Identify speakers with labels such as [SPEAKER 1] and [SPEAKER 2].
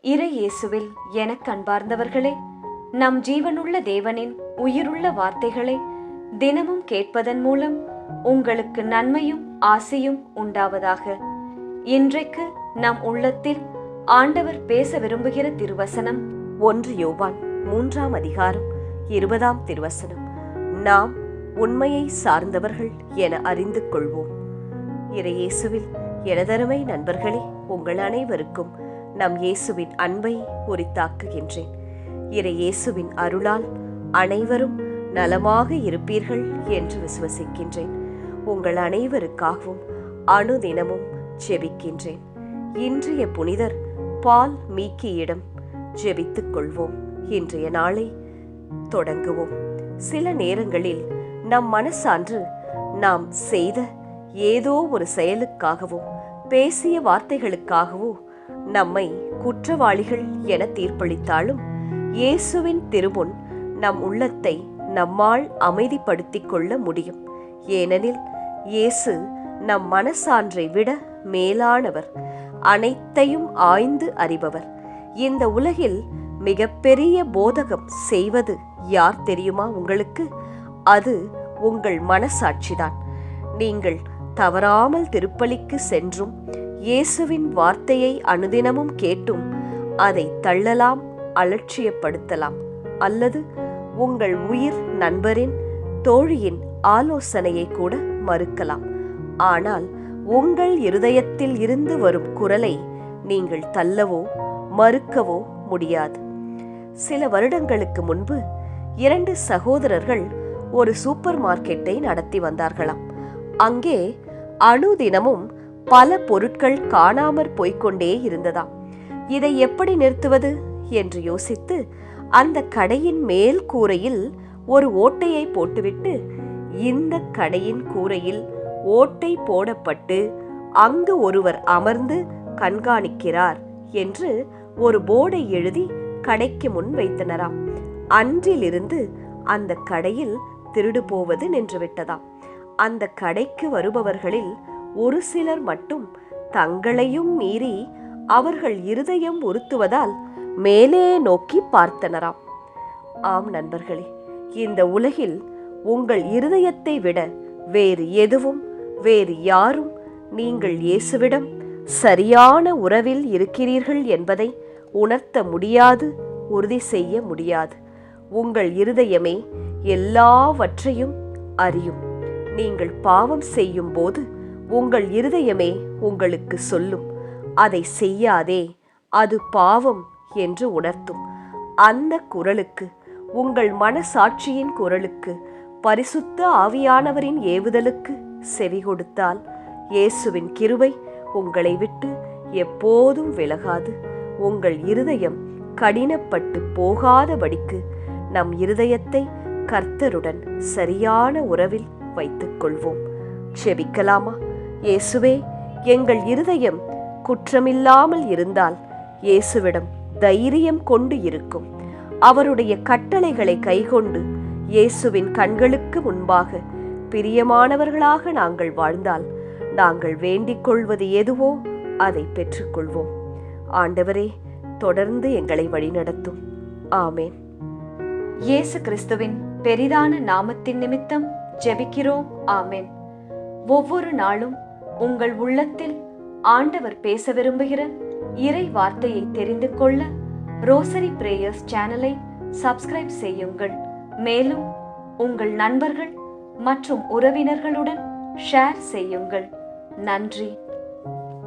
[SPEAKER 1] இறை இயேசுவில் எனக் அன்பார்ந்தவர்களே, நம் ஜீவனுள்ள தேவனின் உயிருள்ள வார்த்தைகளை தினமும் கேட்பதன் மூலம் உங்களுக்கு நன்மையும் ஆசையும் உண்டாவதாக. இன்றைக்கு நம் உள்ளத்தில் ஆண்டவர் பேச விரும்புகிற திருவசனம்
[SPEAKER 2] 1 யோவான் 3ஆம் அதிகாரம் 20ஆம் திருவசனம். நாம் உண்மையை சார்ந்தவர்கள் என அறிந்து கொள்வோம். இறை இயேசுவில் எனதருமை நண்பர்களே, உங்கள் அனைவருக்கும் நம் இயேசுவின் அன்பை உரித்தாக்குகின்றேன். இறை இயேசுவின் அருளால் அனைவரும் நலமாக இருப்பீர்கள் என்று விசுவசிக்கின்றேன். உங்கள் அனைவருக்காகவும் அனுதினமும் ஜெபிக்கின்றேன். இன்றைய புனிதர் பால் மீக்கியிடம் ஜெபித்துக் கொள்வோம். இன்றைய நாளை தொடங்குவோம். சில நேரங்களில் நம் மனசான்று நாம் செய்த ஏதோ ஒரு செயலுக்காகவோ பேசிய வார்த்தைகளுக்காகவோ நம்மை குற்றவாளிகள் என தீர்ப்பளித்தாலும் இயேசுவின் திருமுன் நம் உள்ளத்தை நம்மால் அமைதிப்படுத்திக் கொள்ள முடியும். ஏனெனில் இயேசு நம் மனசான்றை விட மேலானவர், அனைத்தையும் ஆய்ந்து அறிபவர். இந்த உலகில் மிகப்பெரிய போதகம் செய்வது யார் தெரியுமா உங்களுக்கு? அது உங்கள் மனசாட்சிதான். நீங்கள் தவறாமல் திருப்பலிக்கு சென்றும் இயேசுவின் வார்த்தையை அனுதினமும் கேட்டும் அதை தள்ளலாம், அலட்சியப்படுத்தலாம், அல்லது உங்கள் உயிர் நண்பரின் தோழியின் ஆலோசனையை கூட மறுக்கலாம். ஆனால் உங்கள் இருதயத்தில் இருந்து வரும் குரலை நீங்கள் தள்ளவோ மறுக்கவோ முடியாது. சில வருடங்களுக்கு முன்பு 2 சகோதரர்கள் ஒரு சூப்பர் மார்க்கெட்டை நடத்தி வந்தார்களாம். அங்கே அனுதினமும் பல பொருட்கள் காணாமற் போய்கொண்டே இருந்ததாம். இதை எப்படி நிறுத்துவது என்று யோசித்து அந்த கடையின் மேல் கூரையில் ஒரு ஓட்டையை போட்டுவிட்டு, இந்த கடையின் கூரையில் ஓட்டை போடப்பட்டு அங்கு ஒருவர் அமர்ந்து கண்காணிக்கிறார் என்று ஒரு போர்டை எழுதி கடைக்கு முன் வைத்தனராம். அன்றிலிருந்து அந்த கடையில் திருடு போவது நின்றுவிட்டதாம். அந்த கடைக்கு வருபவர்களில் ஒரு சிலர் மட்டும் தங்களையும் மீறி அவர்கள் இருதயம் உறுத்துவதால் மேலே நோக்கி பார்த்தனராம். ஆம் நண்பர்களே, இந்த உலகில் உங்கள் இருதயத்தை விட வேறு எதுவும், வேறு யாரும் நீங்கள் இயேசுவிடம் சரியான உறவில் இருக்கிறீர்கள் என்பதை உணர்த்த முடியாது, உறுதி செய்ய முடியாது. உங்கள் இருதயமே எல்லாவற்றையும் அறியும். நீங்கள் பாவம் செய்யும் போது உங்கள் இருதயமே உங்களுக்கு சொல்லும், அதை செய்யாதே, அது பாவம் என்று உணர்த்தும். அந்த குரலுக்கு, உங்கள் மனசாட்சியின் குரலுக்கு, பரிசுத்த ஆவியானவரின் ஏவுதலுக்கு செவி கொடுத்தால் இயேசுவின் கிருபை உங்களை விட்டு எப்போதும் விலகாது. உங்கள் இருதயம் கடினப்பட்டு போகாதபடிக்கு நம் இருதயத்தை கர்த்தருடன் சரியான உறவில் வைத்துக் கொள்வோம். செபிக்கலாமா? இயேசுவே, எங்கள் இருதயம் குற்றமில்லாமல் இருந்தால் இயேசுவிடம் தைரியம் கொண்டு இருக்கும். அவருடைய கட்டளைகளை கைக்கொண்டு இயேசுவின் கண்களுக்கு முன்பாக பிரியமானவர்களாக நாங்கள் வாழ்ந்தால் நாங்கள் வேண்டிக் கொள்வது எதுவோ அதை பெற்றுக்கொள்வோம். ஆண்டவரே, தொடர்ந்து எங்களை வழிநடத்தும். ஆமேன்.
[SPEAKER 1] இயேசு கிறிஸ்துவின் பெரிதான நாமத்தின் நிமித்தம் ஜெபிக்கிறோம். ஆமேன். ஒவ்வொரு நாளும் உங்கள் உள்ளத்தில் ஆண்டவர் பேச விரும்புகிற இறை வார்த்தையை தெரிந்து கொள்ள ரோசரி பிரேயர்ஸ் சேனலை சப்ஸ்கிரைப் செய்யுங்கள். மேலும் உங்கள் நண்பர்கள் மற்றும் உறவினர்களுடன் ஷேர் செய்யுங்கள். நன்றி.